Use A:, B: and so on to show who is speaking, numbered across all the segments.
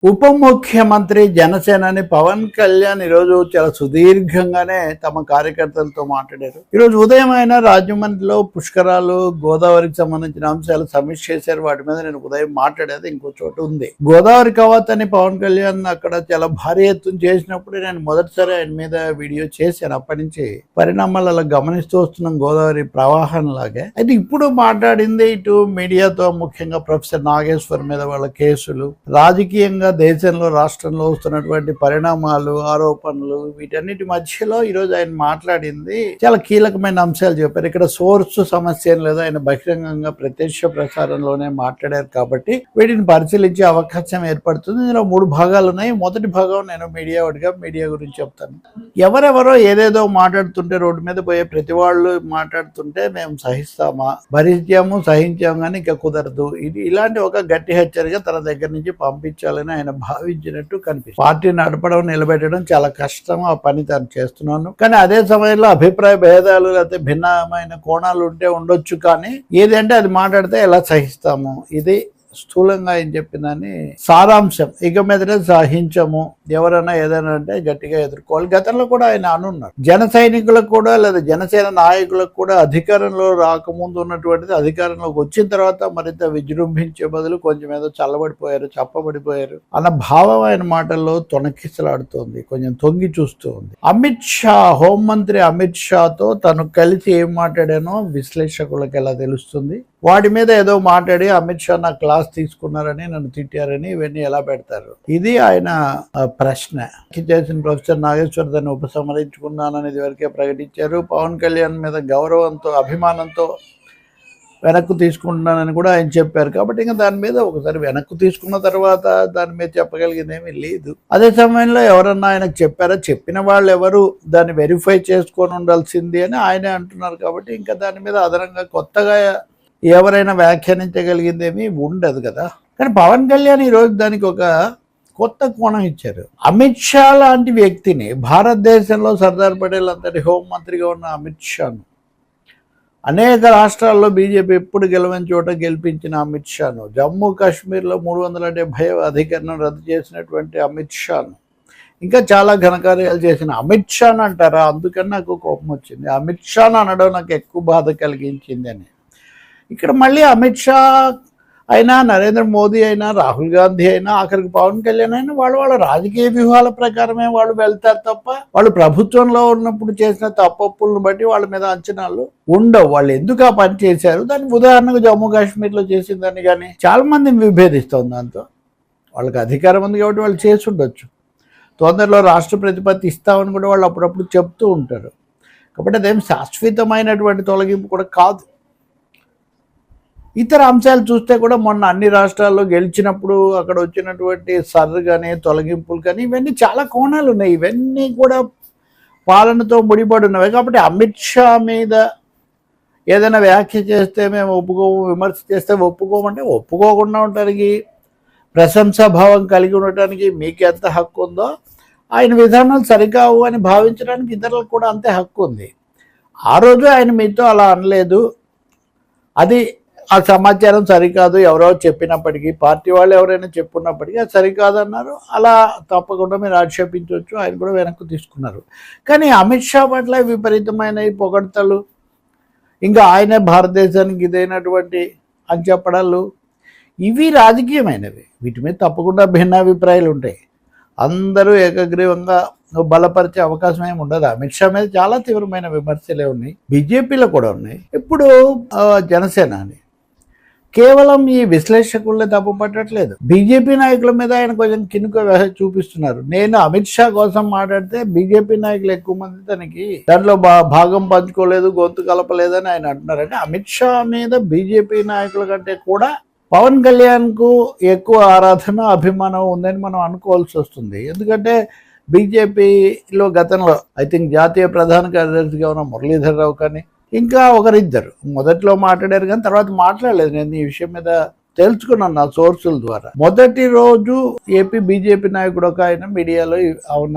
A: ఉప ముఖ్యమంత్రి జనసేనాని పవన్ కళ్యాణ్ ఈరోజు చాలా సుదీర్ఘంగానే తమ కార్యకర్తలతో మాట్లాడారు. ఈరోజు ఉదయం ఆయన రాజమండ్రిలో పుష్కరాలు గోదావరికి సంబంధించిన అంశాలు సమీక్ష చేశారు. వాటి మీద నేను ఉదయం మాట్లాడేది ఇంకో చోటు ఉంది. గోదావరి కవాత్ అని పవన్ కళ్యాణ్ అక్కడ చాలా భారీ ఎత్తున చేసినప్పుడు నేను మొదటిసారి ఆయన మీద వీడియో చేశాను. అప్పటి నుంచి పరిణామాలు అలా గమనిస్తూ వస్తున్నాం గోదావరి ప్రవాహం లాగే. అయితే ఇప్పుడు మాట్లాడింది ఇటు మీడియాతో, ముఖ్యంగా ప్రొఫెసర్ నాగేశ్వర్ మీద వాళ్ళ కేసులు, రాజకీయంగా దేశంలో రాష్ట్రంలో వస్తున్నటువంటి పరిణామాలు, ఆరోపణలు, వీటన్నిటి మధ్యలో ఈరోజు ఆయన మాట్లాడింది చాలా కీలకమైన అంశాలు చెప్పారు. ఇక్కడ సోర్స్ సమస్య ఏం లేదు, ఆయన బహిరంగంగా ప్రత్యక్ష ప్రసారంలోనే మాట్లాడారు కాబట్టి వీటిని పరిశీలించే అవకాశం ఏర్పడుతుంది. ఇందులో 3 భాగాలు ఉన్నాయి. మొదటి భాగం నేను మీడియా గురించి చెప్తాను. ఎవరెవరో ఏదేదో మాట్లాడుతుంటే, రోడ్డు మీద పోయే ప్రతి వాళ్ళు మాట్లాడుతుంటే మేము సహిస్తామా, సహించాము కానీ ఇంకా కుదరదు, ఇది ఇలాంటి ఒక గట్టి హెచ్చరిక తన దగ్గర నుంచి పంపించాలని ఆయన భావించినట్టు కనిపిస్తుంది. పార్టీ నడపడం, నిలబెట్టడం చాలా కష్టం. ఆ పని తను చేస్తున్నాను. కానీ అదే సమయంలో అభిప్రాయ భేదాలు లేకపోతే భిన్నమైన కోణాలు ఉండొచ్చు. కానీ ఏదంటే అది మాట్లాడితే ఎలా సహిస్తాము, ఇది స్థూలంగా ఆయన చెప్పిందని సారాంశం. ఇక మీదనే సహించము, ఎవరైనా ఏదైనా అంటే గట్టిగా ఎదుర్కోవాలి. గతంలో కూడా ఆయన అనున్నారు. జన సైనికులకు కూడా లేదా జనసేన నాయకులకు కూడా అధికారంలో రాకముందు ఉన్నటువంటిది అధికారంలోకి వచ్చిన తర్వాత మరింత విజృంభించే బదులు కొంచెం ఏదో చల్లబడిపోయారు, చప్పబడిపోయారు అన్న భావం ఆయన మాటల్లో తొణకిసలాడుతోంది, కొంచెం తొంగి చూస్తూ ఉంది. అమిత్ షా, హోంమంత్రి అమిత్ షాతో తను కలిసి ఏం మాట్లాడానో విశ్లేషకులకు ఎలా తెలుస్తుంది? వాటి మీద ఏదో మాట్లాడి అమిత్ షా నా క్లాస్ తీసుకున్నారని, నన్ను తిట్టారని, ఇవన్నీ ఎలా పెడతారు? ఇది ఆయన ప్రశ్న. చేసిన ప్రొఫెసర్ నాగేశ్వర్ దాన్ని ఉపసంహరించుకున్నానని వరకే ప్రకటించారు. పవన్ కళ్యాణ్ మీద గౌరవంతో, అభిమానంతో వెనక్కు తీసుకుంటున్నానని కూడా ఆయన చెప్పారు. కాబట్టి ఇంకా దాని మీద ఒకసారి వెనక్కు తీసుకున్న తర్వాత దాని మీద చెప్పగలిగింది ఏమీ లేదు. అదే సమయంలో ఎవరన్నా ఆయనకు చెప్పారా? చెప్పిన వాళ్ళు ఎవరు దాన్ని వెరిఫై చేసుకొని ఉండాల్సింది అని ఆయనే అంటున్నారు. కాబట్టి ఇంకా దాని మీద అదనంగా కొత్తగా ఎవరైనా వ్యాఖ్యానించగలిగింది ఏమీ ఉండదు కదా. కానీ పవన్ కళ్యాణ్ ఈరోజు దానికి ఒక కొత్త కోణం ఇచ్చారు. అమిత్ షా లాంటి వ్యక్తిని, భారతదేశంలో సర్దార్ పటేల్ అంతటి హోంమంత్రిగా ఉన్న అమిత్ షాను, అనేక రాష్ట్రాల్లో బీజేపీ ఎప్పుడు గెలవని చోట గెలిపించిన అమిత్ షాను, జమ్మూ కాశ్మీర్లో 370 అధికరణం రద్దు చేసినటువంటి అమిత్ షాను, ఇంకా చాలా ఘనకార్యాలు చేసిన అమిత్ షాను అంటారా? అందుకని నాకు కోపం వచ్చింది. అమిత్ షాను అనడం నాకు ఎక్కువ బాధ కలిగించింది అని. ఇక్కడ మళ్ళీ అమిత్ షా అయినా, నరేంద్ర మోదీ అయినా, రాహుల్ గాంధీ అయినా, ఆఖరికి పవన్ కళ్యాణ్ అయినా వాళ్ళ రాజకీయ వ్యూహాల ప్రకారమే వాళ్ళు వెళ్తారు తప్ప వాళ్ళు ప్రభుత్వంలో ఉన్నప్పుడు చేసిన తప్పులను బట్టి వాళ్ళ మీద అంచనాలు ఉండవు. వాళ్ళు ఎందుకు ఆ పని చేశారు, దానికి ఉదాహరణకు జమ్మూ కాశ్మీర్లో చేసిందని కానీ చాలా మందిని విభేదిస్తుంది. దాంతో వాళ్ళకి అధికారం ఉంది కాబట్టి వాళ్ళు చేసి ఉండొచ్చు. తొందరలో రాష్ట్ర ప్రతిపత్తి ఇస్తామని కూడా వాళ్ళు అప్పుడప్పుడు చెప్తూ ఉంటారు. కాబట్టి అదేం శాశ్వతమైనటువంటి తొలగింపు కూడా కాదు. ఇతర అంశాలు చూస్తే కూడా మొన్న అన్ని రాష్ట్రాల్లో గెలిచినప్పుడు అక్కడ వచ్చినటువంటి సర్రు కానీ, తొలగింపులు కానీ, ఇవన్నీ చాలా కోణాలు ఉన్నాయి. ఇవన్నీ కూడా పాలనతో ముడిపడి ఉన్నవి. కాబట్టి అమిత్ షా మీద ఏదైనా వ్యాఖ్య చేస్తే మేము ఒప్పుకోము, విమర్శ చేస్తే ఒప్పుకోమంటే ఒప్పుకోకుండా ఉండటానికి, ప్రశంసాభావం కలిగి ఉండటానికి మీకు ఎంత హక్కు ఉందో ఆయన విధానాలు సరికావు అని భావించడానికి ఇతరులకు కూడా అంతే హక్కు ఉంది. ఆ రోజు ఆయన మీతో అలా అనలేదు, అది ఆ సమాచారం సరికాదు ఎవరో చెప్పినప్పటికీ, పార్టీ వాళ్ళు ఎవరైనా చెప్పున్నప్పటికీ అది సరికాదన్నారు. అలా తప్పకుండా మీరు ఆక్షేపించవచ్చు. ఆయన కూడా వెనక్కు తీసుకున్నారు. కానీ అమిత్ షా పట్ల విపరీతమైన ఈ పొగడ్తలు, ఇంకా ఆయనే భారతదేశానికి ఇదైనటువంటి అని చెప్పడాలు, ఇవి రాజకీయమైనవి. వీటి మీద తప్పకుండా భిన్నాభిప్రాయాలు ఉంటాయి. అందరూ ఏకగ్రీవంగా బలపరిచే అవకాశం ఏమి ఉండదు. అమిత్ షా మీద చాలా తీవ్రమైన విమర్శలే ఉన్నాయి, బీజేపీలో కూడా ఉన్నాయి. ఇప్పుడు జనసేన అని కేవలం ఈ విశ్లేషకులే తప్పు పట్టట్లేదు. బీజేపీ నాయకుల మీద ఆయన కొంచెం కినుక చూపిస్తున్నారు. నేను అమిత్ షా కోసం మాట్లాడితే బీజేపీ నాయకులు ఎక్కువ మంది తనకి దాంట్లో భాగం పంచుకోలేదు, గొంతు కలపలేదని ఆయన అంటున్నారు. అంటే అమిత్ షా మీద బీజేపీ నాయకుల కంటే కూడా పవన్ కళ్యాణ్ కు ఎక్కువ ఆరాధన, అభిమానం ఉందని మనం అనుకోవాల్సి వస్తుంది. ఎందుకంటే బీజేపీలో గతంలో ఐ థింక్ జాతీయ ప్రధాన కార్యదర్శిగా ఉన్న మురళీధర్ రావు కానీ ఇంకా ఒకరిద్దరు మొదట్లో మాట్లాడారు, కానీ తర్వాత మాట్లాడలేదు. నేను ఈ విషయం మీద తెలుసుకున్నాను నా సోర్సుల ద్వారా. మొదటి రోజు ఏపీ బీజేపీ నాయకుడు ఒక ఆయన మీడియాలో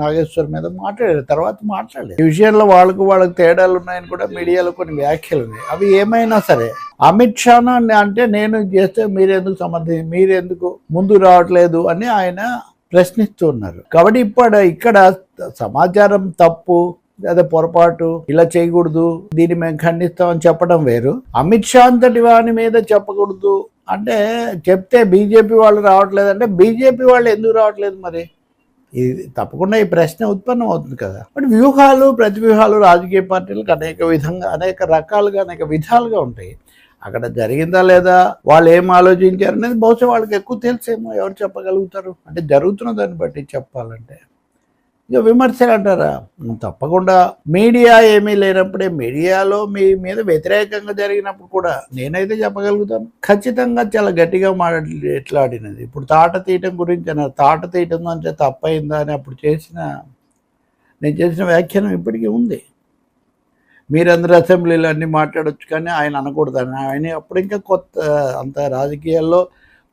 A: నాగేశ్వర్ మీద మాట్లాడారు, తర్వాత మాట్లాడలేదు. ఈ విషయంలో వాళ్ళకి తేడాలు ఉన్నాయని కూడా మీడియాలో కొన్ని వ్యాఖ్యలు ఉన్నాయి. అవి ఏమైనా సరే అమిత్ షాను అంటే నేను చేస్తే మీరెందుకు ముందు రావట్లేదు అని ఆయన ప్రశ్నిస్తూ ఉన్నారు. కాబట్టి ఇక్కడ సమాచారం తప్పు లేదా పొరపాటు, ఇలా చేయకూడదు, దీన్ని మేము ఖండిస్తామని చెప్పడం వేరు. అమిత్ షా అంతటి వాని మీద చెప్పకూడదు అంటే, చెప్తే బీజేపీ వాళ్ళు రావట్లేదంటే బీజేపీ వాళ్ళు ఎందుకు రావట్లేదు మరి? ఇది తప్పకుండా ఈ ప్రశ్న ఉత్పన్నం అవుతుంది కదా. బట్ వ్యూహాలు, ప్రతివ్యూహాలు రాజకీయ పార్టీలకు అనేక రకాలుగా అనేక విధాలుగా ఉంటాయి. అక్కడ జరిగిందా లేదా, వాళ్ళు ఏం ఆలోచించారు అనేది బహుశా వాళ్ళకి ఎక్కువ తెలుసేమో. ఎవరు చెప్పగలుగుతారు? అంటే జరుగుతున్న దాన్ని బట్టి చెప్పాలంటే. ఇక విమర్శలు అంటారా, తప్పకుండా మీడియా ఏమీ లేనప్పుడే, మీడియాలో మీ మీద వ్యతిరేకంగా జరిగినప్పుడు కూడా నేనైతే చెప్పగలుగుతాను, ఖచ్చితంగా చాలా గట్టిగా ఎట్లాడినది. ఇప్పుడు తాట తీయటం గురించి అన్నారు. తాట తీయటం అంటే తప్పైందా అని అప్పుడు నేను చేసిన వ్యాఖ్యానం ఇప్పటికీ ఉంది. మీరందరూ అసెంబ్లీలో అన్నీ మాట్లాడవచ్చు కానీ ఆయన అనకూడదని. ఆయన అప్పుడు ఇంకా అంత రాజకీయాల్లో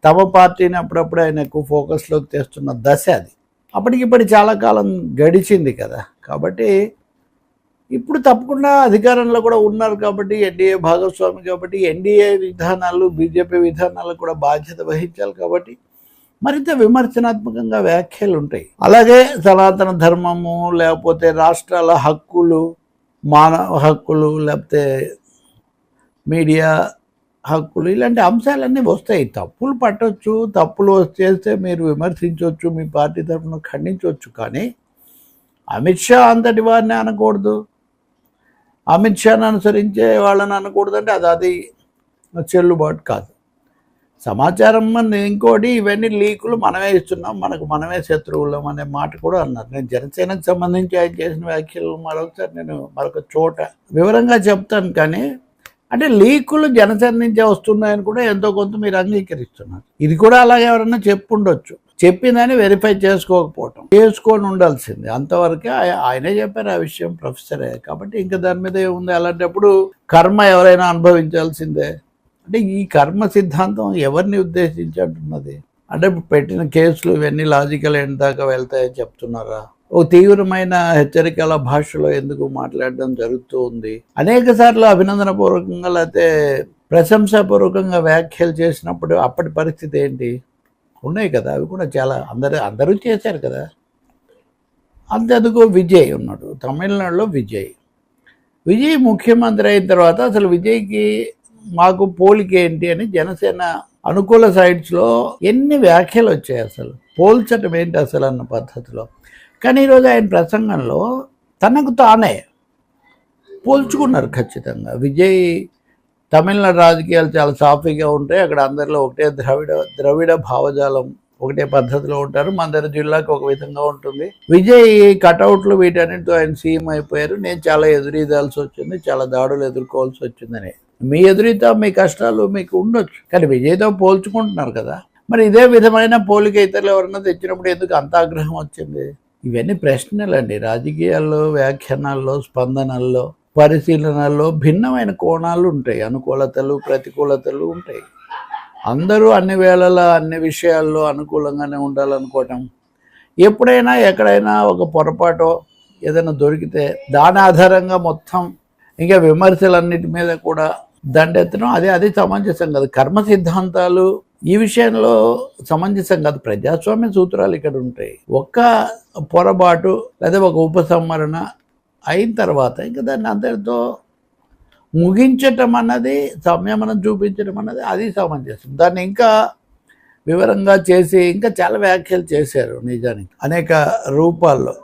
A: తమ పార్టీని అప్పుడప్పుడు ఆయన ఎక్కువ ఫోకస్లోకి తెస్తున్న దశ అది. అప్పటికిప్పటి చాలా కాలం గడిచింది కదా. కాబట్టి ఇప్పుడు తప్పకుండా అధికారంలో కూడా ఉన్నారు కాబట్టి, ఎన్డీఏ భాగస్వామి కాబట్టి, ఎన్డీఏ విధానాలు, బీజేపీ విధానాలు కూడా బాధ్యత వహించాలి కాబట్టి మరింత విమర్శనాత్మకంగా వ్యాఖ్యలు ఉంటాయి. అలాగే సనాతన ధర్మము, లేకపోతే రాష్ట్రాల హక్కులు, మానవ హక్కులు, లేకపోతే మీడియా హక్కులు, ఇలాంటి అంశాలన్నీ వస్తాయి. తప్పులు పట్టవచ్చు, తప్పులు చేస్తే మీరు విమర్శించవచ్చు, మీ పార్టీ తరఫున ఖండించవచ్చు. కానీ అమిత్ షా అంతటి వారిని అనకూడదు, అమిత్ షాని అనుసరించే వాళ్ళని అనకూడదు అంటే అది చెల్లుబాటు కాదు. సమాచారం ఇంకోటి, ఇవన్నీ లీకులు మనమే ఇస్తున్నాం, మనమే శత్రువులం అనే మాట కూడా అన్నారు. నేను జనసేనకు సంబంధించి ఆయన చేసిన వ్యాఖ్యలు మరొకసారి నేను మరొక చోట వివరంగా చెప్తాను. కానీ అంటే లీకులు జనసేన నుంచే వస్తున్నాయని కూడా ఎంతో కొంత మీరు అంగీకరిస్తున్నారు. ఇది కూడా అలాగే ఎవరన్నా చెప్పుండొచ్చు, చెప్పిందని వెరిఫై చేసుకొని ఉండాల్సింది. అంతవరకే ఆయనే చెప్పారు ఆ విషయం, ప్రొఫెసరే కాబట్టి ఇంకా దాని మీద ఏముంది. అలాంటప్పుడు కర్మ ఎవరైనా అనుభవించాల్సిందే. అంటే ఈ కర్మ సిద్ధాంతం ఎవరిని ఉద్దేశించి అంటున్నది? అంటే పెట్టిన కేసులు ఇవన్నీ లాజికల్ ఎండ్ దాకా వెళ్తాయని చెప్తున్నారా? ఓ తీవ్రమైన హెచ్చరికల భాషలో ఎందుకు మాట్లాడడం జరుగుతూ ఉంది? అనేక సార్లు అభినందనపూర్వకంగా లేకపోతే ప్రశంసాపూర్వకంగా వ్యాఖ్యలు చేసినప్పుడు అప్పటి పరిస్థితి ఏంటి? ఉన్నాయి కదా, అవి కూడా చాలా అందరూ చేశారు కదా. అంతెందుకు విజయ్ ఉన్నాడు, తమిళనాడులో విజయ్ ముఖ్యమంత్రి అయిన తర్వాత అసలు విజయ్కి మాకు పోలిక ఏంటి అని జనసేన అనుకూల సైట్స్లో ఎన్ని వ్యాఖ్యలు వచ్చాయి, అసలు పోల్చటం ఏంటి అసలు అన్న పద్ధతిలో. కానీ ఈరోజు ఆయన ప్రసంగంలో తనకు తానే పోల్చుకున్నారు. ఖచ్చితంగా విజయ్ తమిళనాడు రాజకీయాలు చాలా సాఫీగా ఉంటాయి, అక్కడ అందరిలో ఒకటే ద్రవిడ భావజాలం, ఒకటే పద్ధతిలో ఉంటారు, మన దగ్గర జిల్లాకు ఒక విధంగా ఉంటుంది. విజయ్ కటౌట్లు వీటన్నిటితో ఆయన సీఎం అయిపోయారు. నేను చాలా ఎదురీదాల్సి వచ్చింది, చాలా దాడులు ఎదుర్కోవాల్సి వచ్చిందని. మీ ఎదురీత, మీ కష్టాలు మీకు ఉండొచ్చు, కానీ విజయ్తో పోల్చుకుంటున్నారు కదా. మరి ఇదే విధమైన పోలిక ఇతరులు ఎవరన్నా తెచ్చినప్పుడు ఎందుకు అంత ఆగ్రహం వచ్చింది? ఇవన్నీ ప్రశ్నలండి. రాజకీయాల్లో, వ్యాఖ్యానాల్లో, స్పందనల్లో, పరిశీలనల్లో భిన్నమైన కోణాలు ఉంటాయి, అనుకూలతలు, ప్రతికూలతలు ఉంటాయి. అందరూ అన్ని వేళలా అన్ని విషయాల్లో అనుకూలంగానే ఉండాలనుకోవటం, ఎప్పుడైనా ఎక్కడైనా ఒక పొరపాటో ఏదైనా దొరికితే దాని ఆధారంగా మొత్తం ఇంకా విమర్శలన్నిటి మీద కూడా దండెత్తడం, అది సమంజసం కాదు. కర్మ సిద్ధాంతాలు ఈ విషయంలో సమంజసం కాదు. ప్రజాస్వామ్య సూత్రాలు ఇక్కడ ఉంటాయి. ఒక్క పొరపాటు లేదా ఒక ఉపసంహరణ అయిన తర్వాత ఇంకా దాన్ని అందరితో ముగించటం అన్నది, సంయమనం చూపించడం అన్నది అది సమంజసం. దాన్ని ఇంకా వివరంగా చేసి ఇంకా చాలా వ్యాఖ్యలు చేశారు నిజానికి అనేక రూపాల్లో.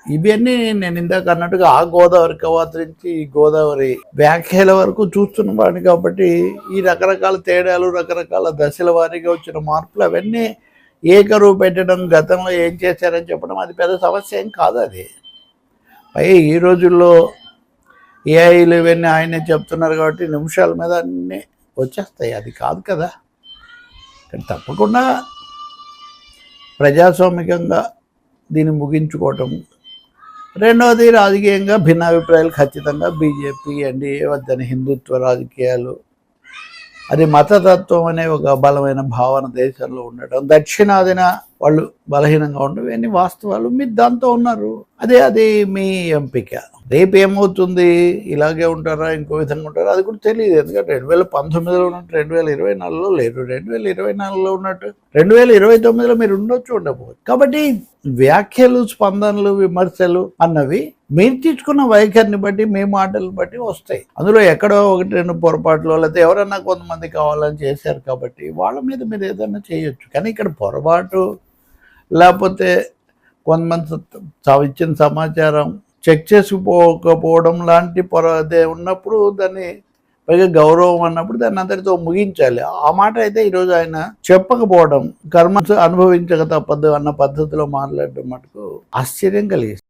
A: ఇవన్నీ నేను ఇందాక అన్నట్టుగా ఆ గోదావరి కవాతు నుంచి ఈ గోదావరి వ్యాఖ్యల వరకు చూస్తున్నవాడిని కాబట్టి ఈ రకరకాల తేడాలు, రకరకాల దశల వారీగా వచ్చిన మార్పులు అవన్నీ ఏకరువు పెట్టడం, గతంలో ఏం చేశారని చెప్పడం అది పెద్ద సమస్య ఏం కాదు. అది ఈ రోజుల్లో ఏఐలు ఇవన్నీ ఆయనే చెప్తున్నారు కాబట్టి నిమిషాల మీద అన్నీ వచ్చేస్తాయి. అది కాదు కదా. కానీ తప్పకుండా ప్రజాస్వామికంగా దీన్ని ముగించుకోవటం. రెండవది, రాజకీయంగా భిన్నాభిప్రాయాలు ఖచ్చితంగా బీజేపీ, ఎన్డీఏ వద్దని హిందుత్వ రాజకీయాలు అది మతతత్వం అనే ఒక బలమైన భావన దేశంలో ఉండటం, దక్షిణాదిన వాళ్ళు బలహీనంగా ఉండడం, ఇవన్నీ వాస్తవాలు. మీరు దాంతో ఉన్నారు, అది మీ ఎంపిక. రేపు ఏమవుతుంది, ఇలాగే ఉంటారా ఇంకో విధంగా ఉంటారా అది కూడా తెలియదు. ఎందుకంటే 2019లో ఉన్నట్టు 2024లో లేరు, 2024లో ఉన్నట్టు 2029లో మీరు ఉండొచ్చు, ఉండకపోవచ్చు. కాబట్టి వ్యాఖ్యలు, స్పందనలు, విమర్శలు అన్నవి మీరు తీసుకున్న వైఖరిని బట్టి, మీ మాటలను బట్టి వస్తాయి. అందులో ఎక్కడో ఒకటి రెండు పొరపాట్లు, లేకపోతే ఎవరన్నా కొంతమంది కావాలని చేశారు కాబట్టి వాళ్ళ మీద మీరు ఏదైనా చేయొచ్చు. కానీ ఇక్కడ పొరపాటు లేకపోతే కొంతమంది ఇచ్చిన సమాచారం చెక్ చేసుకుపోకపోవడం లాంటి అదే ఉన్నప్పుడు దాన్ని పైగా గౌరవం అన్నప్పుడు దాన్ని అందరితో ముగించాలి. ఆ మాట అయితే ఈరోజు ఆయన చెప్పకపోవడం, కర్మ అనుభవించక తప్పదు అన్న పద్ధతిలో మాట్లాడడం మటుకు ఆశ్చర్యం కలిగిస్తుంది.